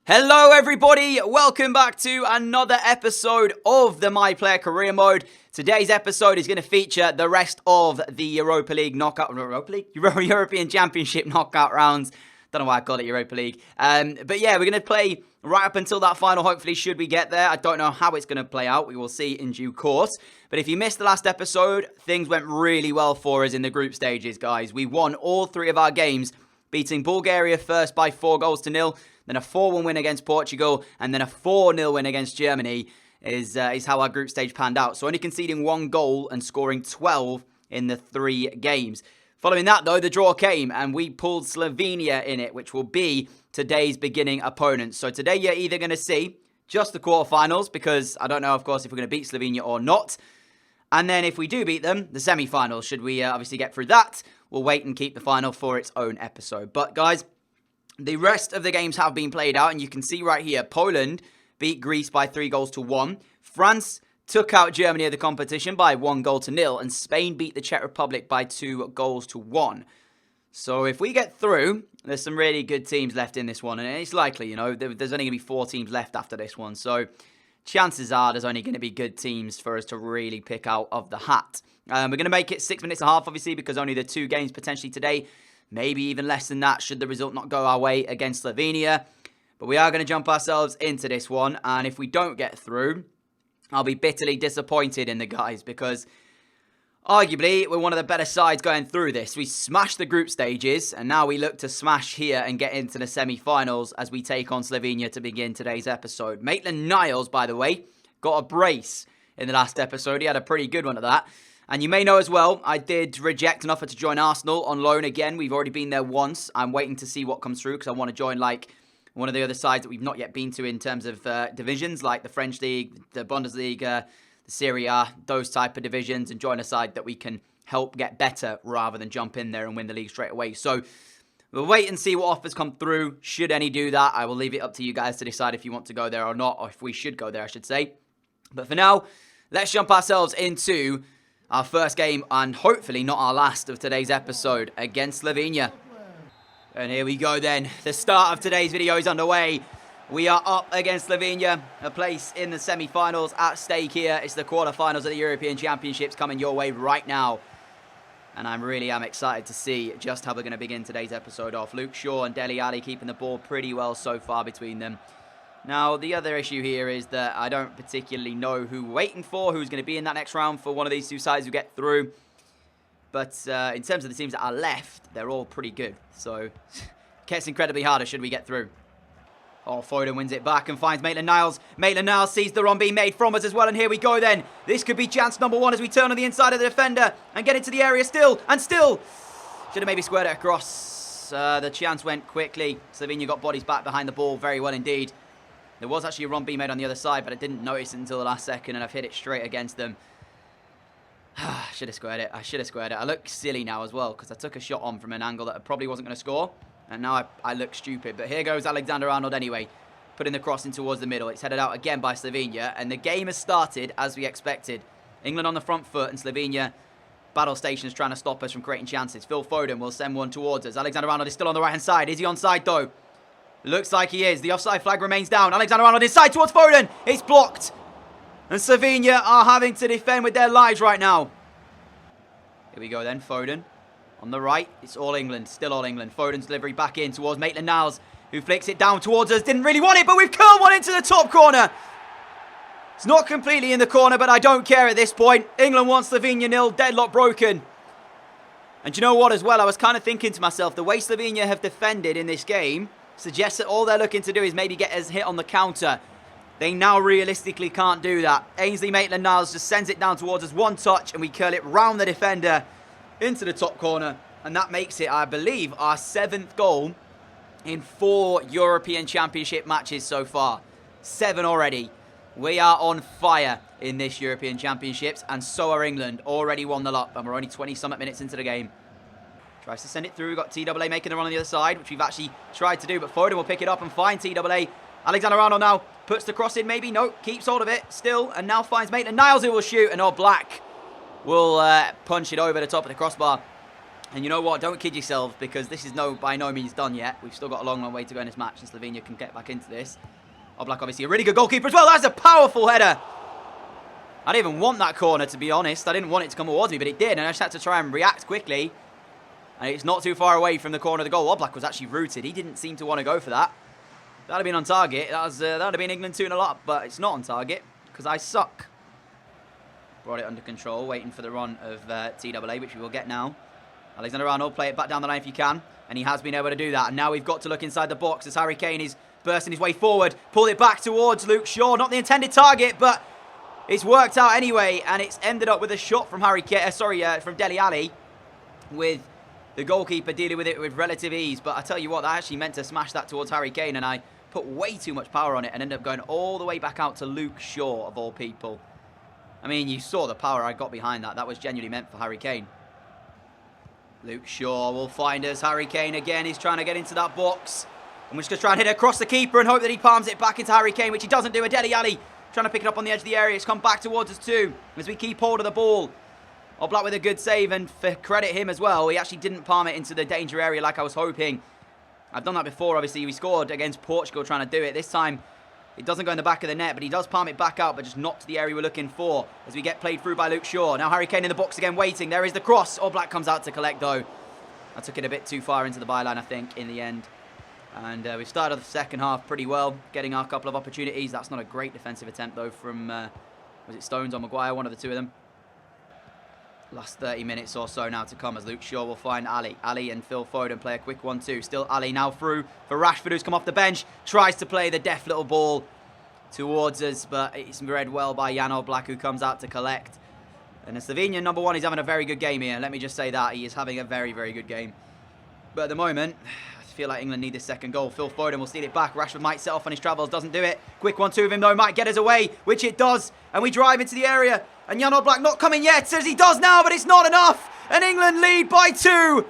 Hello everybody, welcome back to another episode of the My Player Career Mode. Today's episode is going to feature the rest of the European Championship knockout rounds. Don't know why I called it Europa League. But yeah, we're going to play right up until that final, hopefully, should we get there. I don't know how it's going to play out. We will see in due course. But if you missed the last episode, things went really well for us in the group stages, guys. We won all three of our games, beating Bulgaria first by 4-0, then a 4-1 win against Portugal, and then a 4-0 win against Germany is how our group stage panned out. So only conceding 1 goal and scoring 12 in the 3 games. Following that, though, the draw came, and we pulled Slovenia in it, which will be today's beginning opponent. So today you're either going to see just the quarterfinals, because I don't know, of course, if we're going to beat Slovenia or not. And then if we do beat them, the semi-finals. Should we obviously get through that, we'll wait and keep the final for its own episode. But, guys, the rest of the games have been played out, and you can see right here, Poland beat Greece by 3-1. France took out Germany of the competition by 1-0, and Spain beat the Czech Republic by 2-1. So if we get through, there's some really good teams left in this one, and it's likely, you know, there's only going to be 4 teams left after this one. So chances are there's only going to be good teams for us to really pick out of the hat. We're going to make it 6 minutes and a half, obviously, because only the 2 games potentially today. Maybe even less than that should the result not go our way against Slovenia. But we are going to jump ourselves into this one. And if we don't get through, I'll be bitterly disappointed in the guys. Because arguably, we're one of the better sides going through this. We smashed the group stages. And now we look to smash here and get into the semi-finals as we take on Slovenia to begin today's episode. Maitland-Niles, by the way, got a brace in the last episode. He had a pretty good one at that. And you may know as well, I did reject an offer to join Arsenal on loan again. We've already been there once. I'm waiting to see what comes through because I want to join like one of the other sides that we've not yet been to in terms of divisions, like the French League, the Bundesliga, the Serie A, those type of divisions, and join a side that we can help get better rather than jump in there and win the league straight away. So we'll wait and see what offers come through. Should any do that, I will leave it up to you guys to decide if you want to go there or not, or if we should go there, I should say. But for now, let's jump ourselves into our first game, and hopefully not our last of today's episode, against Slovenia. And here we go then. The start of today's video is underway. We are up against Slovenia, a place in the semi-finals at stake here. It's the quarterfinals of the European Championships coming your way right now. And I really am excited to see just how we're going to begin today's episode off. Luke Shaw and Dele Alli keeping the ball pretty well so far between them. Now, the other issue here is that I don't particularly know who we're waiting for, who's going to be in that next round for one of these 2 sides who get through. But in terms of the teams that are left, they're all pretty good. So, it gets incredibly harder should we get through. Oh, Foden wins it back and finds Maitland-Niles. Maitland-Niles sees the run being made from us as well, and here we go then. This could be chance number 1 as we turn on the inside of the defender and get into the area still. Should have maybe squared it across. The chance went quickly. Slovenia got bodies back behind the ball very well indeed. There was actually a run being made on the other side, but I didn't notice it until the last second, and I've hit it straight against them. I should have squared it. I look silly now as well, because I took a shot on from an angle that I probably wasn't going to score, and now I look stupid. But here goes Alexander-Arnold anyway, putting the cross in towards the middle. It's headed out again by Slovenia, and the game has started as we expected. England on the front foot, and Slovenia battle stations trying to stop us from creating chances. Phil Foden will send one towards us. Alexander-Arnold is still on the right-hand side. Is he onside, though? Looks like he is. The offside flag remains down. Alexander-Arnold inside towards Foden. It's blocked. And Slovenia are having to defend with their lives right now. Here we go then. Foden on the right. It's all England. Still all England. Foden's delivery back in towards Maitland-Niles, who flicks it down towards us. Didn't really want it, but we've curled one into the top corner. It's not completely in the corner, but I don't care at this point. England 1, Slovenia 0. Deadlock broken. And you know what as well? I was kind of thinking to myself, the way Slovenia have defended in this game suggests that all they're looking to do is maybe get us hit on the counter. They now realistically can't do that. Ainsley Maitland-Niles just sends it down towards us, 1 touch, and we curl it round the defender into the top corner. And that makes it, I believe, our 7th goal in 4 European Championship matches so far. 7 already. We are on fire in this European Championships, and so are England. Already won the lot, and we're only 20-something minutes into the game. Tries to send it through. We've got TAA making the run on the other side, which we've actually tried to do, but Foden will pick it up and find TAA. Alexander-Arnold now puts the cross in, maybe. No, keeps hold of it still, and now finds Maitland-Niles, who will shoot, and Black will punch it over the top of the crossbar. And you know what? Don't kid yourselves, because this is by no means done yet. We've still got a long, long way to go in this match, and Slovenia can get back into this. Oblak, obviously, a really good goalkeeper as well. That's a powerful header. I didn't even want that corner, to be honest. I didn't want it to come towards me, but it did. And I just had to try and react quickly. And it's not too far away from the corner of the goal. Oblak was actually rooted. He didn't seem to want to go for that. That would have been on target. That would have been England 2-0 up, but it's not on target because I suck. Brought it under control, waiting for the run of TWA, which we will get now. Alexander-Arnold, play it back down the line if you can. And he has been able to do that. And now we've got to look inside the box as Harry Kane is bursting his way forward. Pulled it back towards Luke Shaw. Not the intended target, but it's worked out anyway. And it's ended up with a shot from from Dele Alli, with the goalkeeper dealing with it with relative ease. But I tell you what, I actually meant to smash that towards Harry Kane, and I put way too much power on it and ended up going all the way back out to Luke Shaw, of all people. I mean, you saw the power I got behind that. That was genuinely meant for Harry Kane. Luke Shaw will find us. Harry Kane again. He's trying to get into that box. And we're just going to try and hit it across the keeper and hope that he palms it back into Harry Kane, which he doesn't do. Dele Alli trying to pick it up on the edge of the area. It's come back towards us too as we keep hold of the ball. Oblak with a good save, and for credit him as well, he actually didn't palm it into the danger area like I was hoping. I've done that before, obviously. We scored against Portugal trying to do it. This time, it doesn't go in the back of the net, but he does palm it back out, but just not to the area we're looking for as we get played through by Luke Shaw. Now Harry Kane in the box again, waiting. There is the cross. Oblak comes out to collect, though. I took it a bit too far into the byline, I think, in the end. And we've started the second half pretty well, getting our couple of opportunities. That's not a great defensive attempt, though, from, was it Stones or Maguire? One of the two of them. Last 30 minutes or so now to come as Luke Shaw will find Ali. Ali and Phil Foden play a quick 1-2. Still Ali now through for Rashford, who's come off the bench. Tries to play the deft little ball towards us, but it's read well by Jan Oblak, who comes out to collect. And the Slovenian number one is having a very good game here. Let me just say that. He is having a very, very good game. But at the moment, I feel like England need this second goal. Phil Foden will steal it back. Rashford might set off on his travels. Doesn't do it. Quick 1-2 of him, though. Might get us away, which it does. And we drive into the area. And Jan Oblak not coming yet. Says he does now, but it's not enough. And England lead by 2.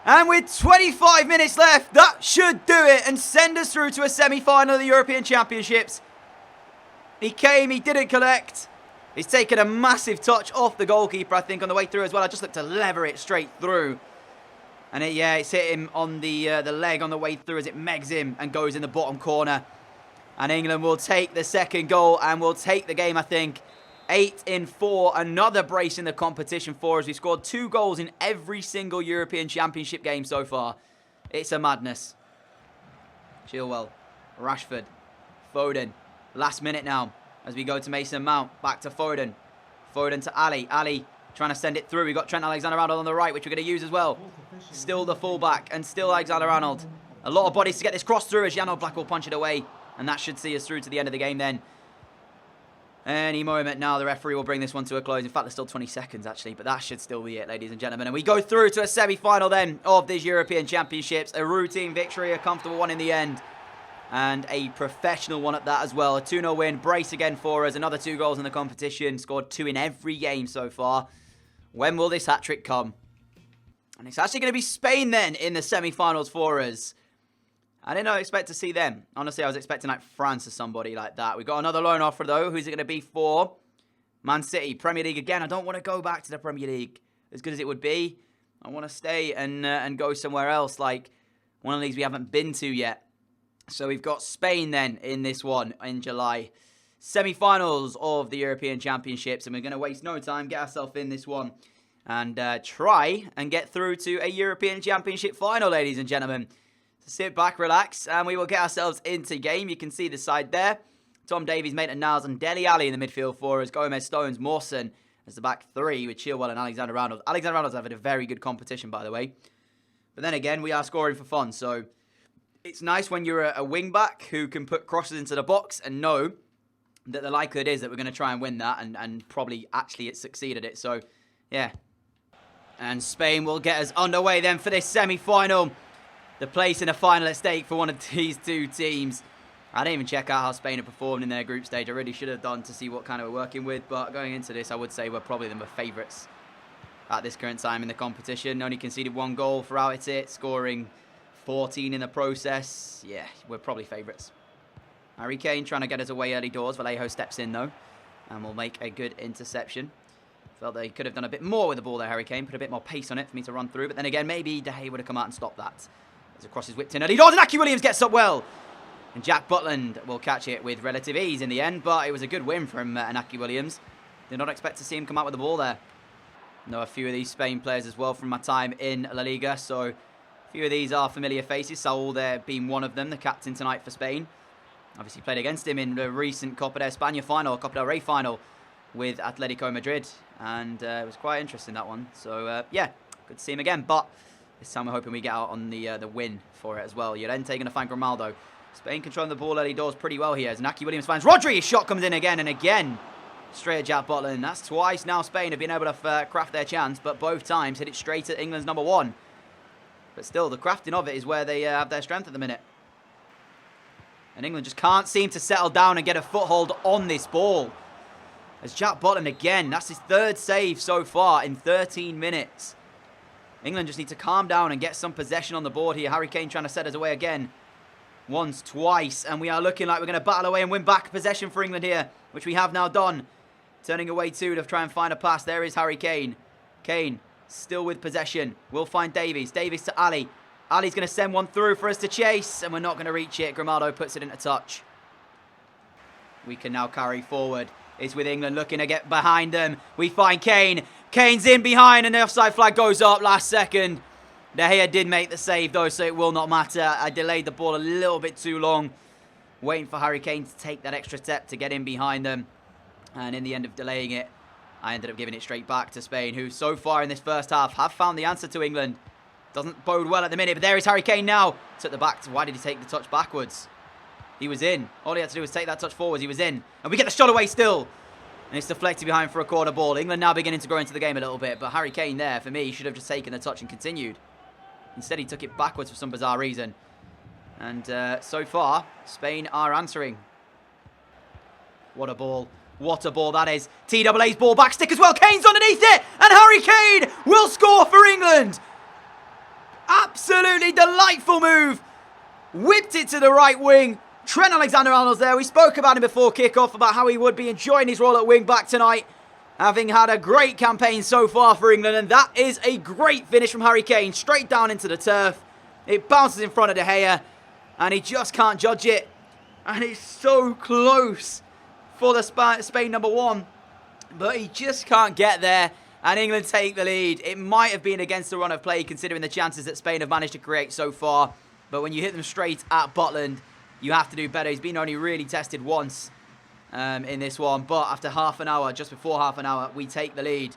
And with 25 minutes left, that should do it and send us through to a semi-final of the European Championships. He came, he didn't collect. He's taken a massive touch off the goalkeeper, I think, on the way through as well. I just looked to lever it straight through. And it's hit him on the leg on the way through as it megs him and goes in the bottom corner. And England will take the second goal and will take the game, I think. 8-4, another brace in the competition for us. We've scored 2 goals in every single European Championship game so far. It's a madness. Chilwell, Rashford, Foden. Last minute now as we go to Mason Mount. Back to Foden. Foden to Ali. Ali trying to send it through. We've got Trent Alexander-Arnold on the right, which we're going to use as well. Still the fullback and still Alexander-Arnold. A lot of bodies to get this cross through as Jan Oblak will punch it away. And that should see us through to the end of the game then. Any moment now, the referee will bring this one to a close. In fact, there's still 20 seconds, actually. But that should still be it, ladies and gentlemen. And we go through to a semi-final then of these European Championships. A routine victory, a comfortable one in the end. And a professional one at that as well. A 2-0 win. Brace again for us. Another 2 goals in the competition. Scored 2 in every game so far. When will this hat-trick come? And it's actually going to be Spain then in the semi-finals for us. I didn't expect to see them. Honestly, I was expecting like France or somebody like that. We've got another loan offer though. Who's it going to be for? Man City. Premier League again. I don't want to go back to the Premier League. As good as it would be. I want to stay and go somewhere else. Like one of the leagues we haven't been to yet. So we've got Spain then in this one in July. Semi-finals of the European Championships. And we're going to waste no time. Get ourselves in this one. And try and get through to a European Championship final, ladies and gentlemen. Sit back, relax, and we will get ourselves into game. You can see the side there. Tom Davies, Maitland-Niles, and Dele Alli in the midfield for us. Gomez, Stones, Mawson as the back 3 with Chilwell and Alexander-Arnold. Alexander-Arnold's having a very good competition, by the way. But then again, we are scoring for fun, so it's nice when you're a wing-back who can put crosses into the box and know that the likelihood is that we're going to try and win that, and probably actually it succeeded it. So, yeah. And Spain will get us underway then for this semi-final. The place in a final at stake for one of these 2 teams. I didn't even check out how Spain have performed in their group stage. I really should have done to see what kind of we're working with. But going into this, I would say we're probably the favourites at this current time in the competition. Only conceded 1 goal throughout it, scoring 14 in the process. Yeah, we're probably favourites. Harry Kane trying to get us away early doors. Vallejo steps in though and will make a good interception. Felt they could have done a bit more with the ball there, Harry Kane. Put a bit more pace on it for me to run through. But then again, maybe De Gea would have come out and stopped that. As the cross is whipped in early doors, and Aki Williams gets up well. And Jack Butland will catch it with relative ease in the end. But it was a good win from Aki Williams. Did not expect to see him come out with the ball there. Know a few of these Spain players as well from my time in La Liga. So a few of these are familiar faces. Saul there being one of them, the captain tonight for Spain. Obviously played against him in the recent Copa de España final, Copa del Rey final with Atletico Madrid. And it was quite interesting, that one. So, yeah, good to see him again. But this time we're hoping we get out on the win for it as well. Llorente going to find Grimaldo. Spain controlling the ball early doors pretty well here. As Naki Williams finds Rodri. His shot comes in again and again. Straight at Jack Butland. That's twice now Spain have been able to craft their chance. But both times hit it straight at England's number one. But still, the crafting of it is where they have their strength at the minute. And England just can't seem to settle down and get a foothold on this ball. As Jack Butland again, that's his third save so far in 13 minutes. England just need to calm down and get some possession on the board here. Harry Kane trying to set us away again. Once, twice, and we are looking like we're going to battle away and win back possession for England here, which we have now done. Turning away two to try and find a pass. There is Harry Kane. Kane still with possession. We'll find Davies. Davies to Ali. Ali's going to send one through for us to chase, and we're not going to reach it. Grimaldo puts it into touch. We can now carry forward. It's with England looking to get behind them. We find Kane. Kane's in behind, and the offside flag goes up last second. De Gea did make the save, though, so it will not matter. I delayed the ball a little bit too long, waiting for Harry Kane to take that extra step to get in behind them. And in the end of delaying it, I ended up giving it straight back to Spain, who so far in this first half have found the answer to England. Doesn't bode well at the minute, but there is Harry Kane now. Took the back. Why did he take the touch backwards? He was in. All he had to do was take that touch forwards. He was in. And we get the shot away still. And it's deflected behind for a corner ball. England now beginning to grow into the game a little bit. But Harry Kane there, for me, should have just taken the touch and continued. Instead, he took it backwards for some bizarre reason. And so far, Spain are answering. What a ball. What a ball that is. TAA's ball back stick as well. Kane's underneath it. And Harry Kane will score for England. Absolutely delightful move. Whipped it to the right wing. Trent Alexander-Arnold's there. We spoke about him before kickoff, about how he would be enjoying his role at wing back tonight, having had a great campaign so far for England. And that is a great finish from Harry Kane. Straight down into the turf. It bounces in front of De Gea. And he just can't judge it. And it's so close for the Spain number one. But he just can't get there. And England take the lead. It might have been against the run of play, considering the chances that Spain have managed to create so far. But when you hit them straight at Butland, you have to do better. He's been only really tested once in this one. But after half an hour, just before half an hour, we take the lead.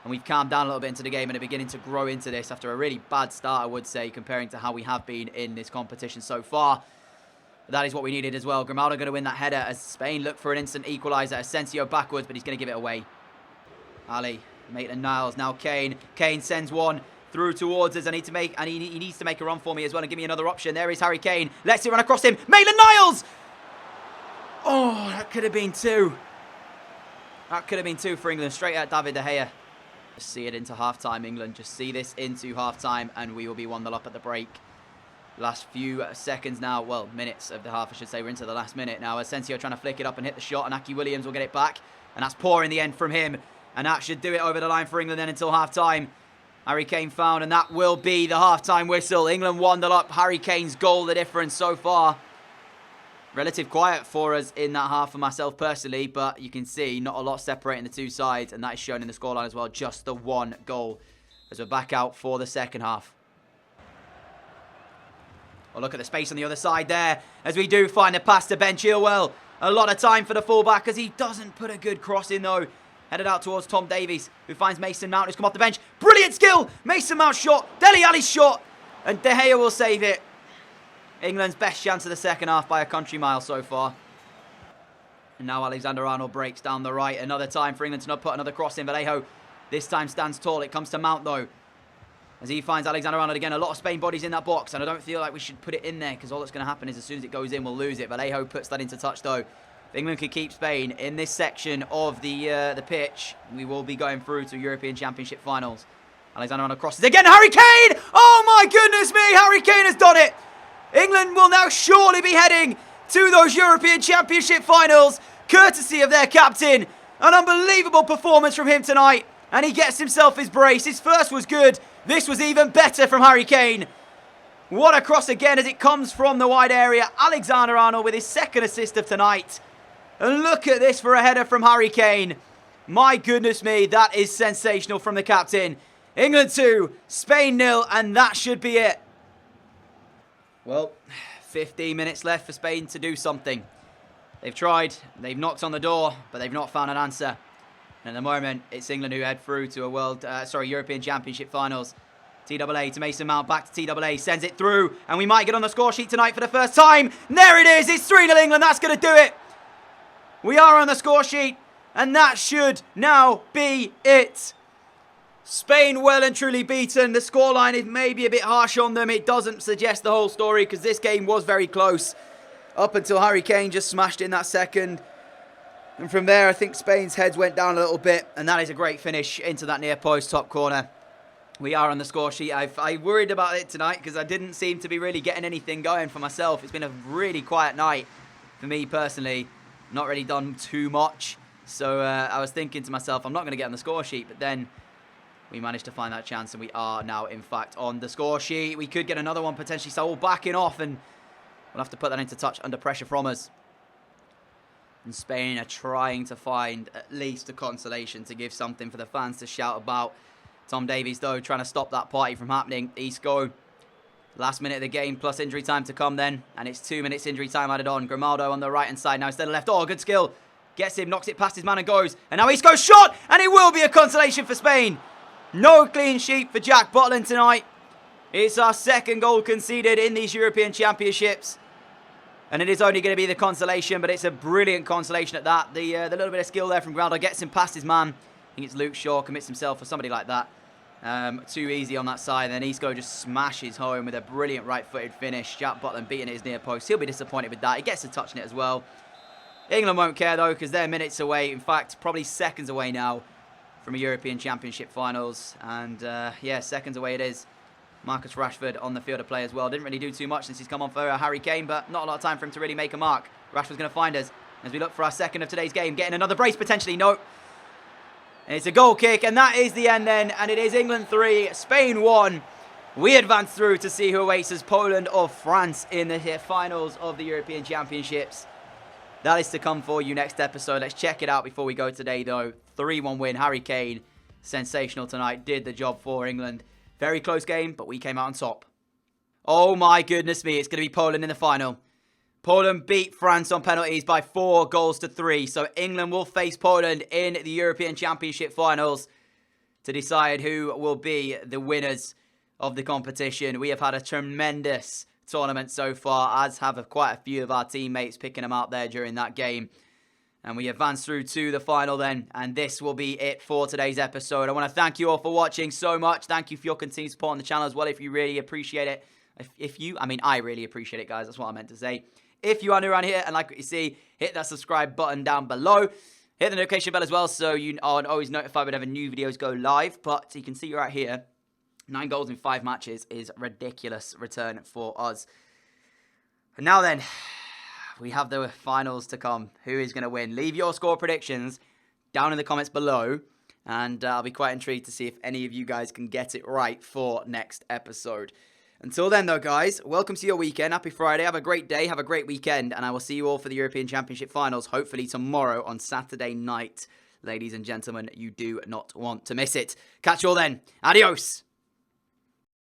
And we've calmed down a little bit into the game and are beginning to grow into this after a really bad start, I would say, comparing to how we have been in this competition so far. But that is what we needed as well. Grimaldo going to win that header as Spain look for an instant equaliser. Asensio backwards, but he's going to give it away. Ali, Maitland-Niles, now Kane. Kane sends one through towards us. He needs to make a run for me as well and give me another option. There is Harry Kane. Let's see run across him. Maitland-Niles! Oh, that could have been two. That could have been two for England. Straight at David De Gea. Just see it into half-time, England. Just see this into half-time and we will be 1-0 up at the break. Last few seconds now. Well, minutes of the half, I should say. We're into the last minute now. Asensio trying to flick it up and hit the shot. And Aki Williams will get it back. And that's poor in the end from him. And that should do it over the line for England then until half-time. Harry Kane found, and that will be the half-time whistle. England 1-0 up. Harry Kane's goal, the difference so far. Relative quiet for us in that half for myself personally, but you can see not a lot separating the two sides, and that is shown in the scoreline as well. Just the one goal as we're back out for the second half. Well, look at the space on the other side there as we do find a pass to Ben Chilwell. A lot of time for the fullback as he doesn't put a good cross in though. Headed out towards Tom Davies, who finds Mason Mount, who's come off the bench. Brilliant skill! Mason Mount's shot. Dele Alli's shot. And De Gea will save it. England's best chance of the second half by a country mile so far. And now Alexander-Arnold breaks down the right. Another time for England to not put another cross in. Vallejo this time stands tall. It comes to Mount though. As he finds Alexander-Arnold again. A lot of Spain bodies in that box. And I don't feel like we should put it in there, because all that's going to happen is as soon as it goes in, we'll lose it. Vallejo puts that into touch though. If England could keep Spain in this section of the pitch, we will be going through to European Championship finals. Alexander-Arnold crosses again. Harry Kane! Oh my goodness me! Harry Kane has done it! England will now surely be heading to those European Championship finals, courtesy of their captain. An unbelievable performance from him tonight. And he gets himself his brace. His first was good. This was even better from Harry Kane. What a cross again as it comes from the wide area. Alexander-Arnold with his second assist of tonight. And look at this for a header from Harry Kane. My goodness me, that is sensational from the captain. England 2, Spain 0, and that should be it. Well, 15 minutes left for Spain to do something. They've tried, they've knocked on the door, but they've not found an answer. And at the moment, it's England who head through to a European Championship finals. TAA to Mason Mount, back to TAA, sends it through, and we might get on the score sheet tonight for the first time. And there it is, it's 3-0 England, that's going to do it. We are on the score sheet, and that should now be it. Spain well and truly beaten. The scoreline is maybe a bit harsh on them. It doesn't suggest the whole story because this game was very close up until Harry Kane just smashed in that second. And from there, I think Spain's heads went down a little bit, and that is a great finish into that near post top corner. We are on the score sheet. I worried about it tonight because I didn't seem to be really getting anything going for myself. It's been a really quiet night for me personally. Not really done too much. So I was thinking to myself, I'm not going to get on the score sheet. But then we managed to find that chance, and we are now, in fact, on the score sheet. We could get another one potentially. So we're backing off, and we'll have to put that into touch under pressure from us. And Spain are trying to find at least a consolation to give something for the fans to shout about. Tom Davies, though, trying to stop that party from happening. Isco, last minute of the game, plus injury time to come then. And it's 2 minutes injury time added on. Grimaldo on the right-hand side now instead of left. Oh, good skill. Gets him, knocks it past his man and goes. And now Isco's shot, and it will be a consolation for Spain. No clean sheet for Jack Butland tonight. It's our second goal conceded in these European Championships. And it is only going to be the consolation, but it's a brilliant consolation at that. The little bit of skill there from Grimaldo gets him past his man. I think it's Luke Shaw, commits himself or somebody like that. Too easy on that side. And then Isco just smashes home with a brilliant right-footed finish. Jack Butland beating his near post. He'll be disappointed with that. He gets a touch in it as well. England won't care, though, because they're minutes away. In fact, probably seconds away now from a European Championship finals. And, yeah, seconds away it is. Marcus Rashford on the field of play as well. Didn't really do too much since he's come on for Harry Kane, but not a lot of time for him to really make a mark. Rashford's going to find us as we look for our second of today's game. Getting another brace potentially. No. And it's a goal kick, and that is the end then. And it is England 3, Spain 1. We advance through to see who awaits us, Poland or France, in the finals of the European Championships. That is to come for you next episode. Let's check it out before we go today, though. 3-1 win. Harry Kane, sensational tonight. Did the job for England. Very close game, but we came out on top. Oh my goodness me, it's going to be Poland in the final. Poland beat France on penalties by 4-3. So England will face Poland in the European Championship finals to decide who will be the winners of the competition. We have had a tremendous tournament so far, as have quite a few of our teammates picking them out there during that game. And we advance through to the final then. And this will be it for today's episode. I want to thank you all for watching so much. Thank you for your continued support on the channel as well, if you really appreciate it. I really appreciate it, guys. That's what I meant to say. If you are new around here and like what you see, hit that subscribe button down below. Hit the notification bell as well so you are always notified whenever new videos go live. But you can see right here, 9 goals in 5 matches is a ridiculous return for us. And now then, we have the finals to come. Who is going to win? Leave your score predictions down in the comments below. And I'll be quite intrigued to see if any of you guys can get it right for next episode. Until then, though, guys, welcome to your weekend. Happy Friday. Have a great day. Have a great weekend. And I will see you all for the European Championship finals, hopefully tomorrow on Saturday night. Ladies and gentlemen, you do not want to miss it. Catch you all then. Adios.